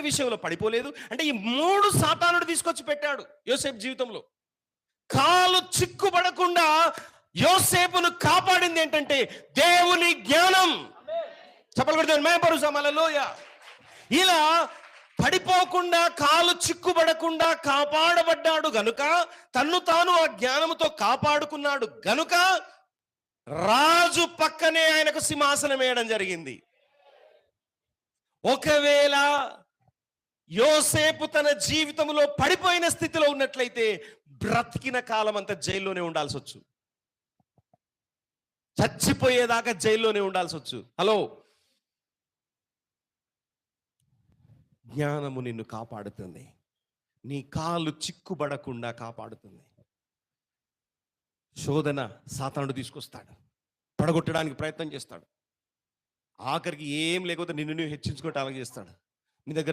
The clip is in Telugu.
విషయంలో పడిపోలేదు. అంటే ఈ 3 సాతానుడు తీసుకొచ్చి పెట్టాడు యోసేపు జీవితంలో. కాలు చిక్కుబడకుండా యోసేపును కాపాడింది ఏంటంటే దేవుని జ్ఞానం. చెప్పలు కొడుతుంది మేపరుసాం హల్లెలూయా. ఇలా పడిపోకుండా కాలు చిక్కుబడకుండా కాపాడబడ్డాడు గనుక, తన్ను తాను ఆ జ్ఞానముతో కాపాడుకున్నాడు గనుక రాజు పక్కనే ఆయనకు సింహాసనం వేయడం జరిగింది. ఒకవేళ యోసేపు తన జీవితంలో పడిపోయిన స్థితిలో ఉన్నట్లయితే బ్రతికిన కాలం అంతా జైల్లోనే ఉండాల్సి వచ్చు, చచ్చిపోయేదాకా జైల్లోనే ఉండాల్సి వచ్చు. హలో, జ్ఞానము నిన్ను కాపాడుతుంది, నీ కాలు చిక్కుబడకుండా కాపాడుతుంది. శోధన సాతానుడు తీసుకొస్తాడు, పడగొట్టడానికి ప్రయత్నం చేస్తాడు, ఆఖరికి ఏం లేకపోతే నిన్ను నువ్వు హెచ్చించుకోవటానికి చేస్తాడు. నీ దగ్గర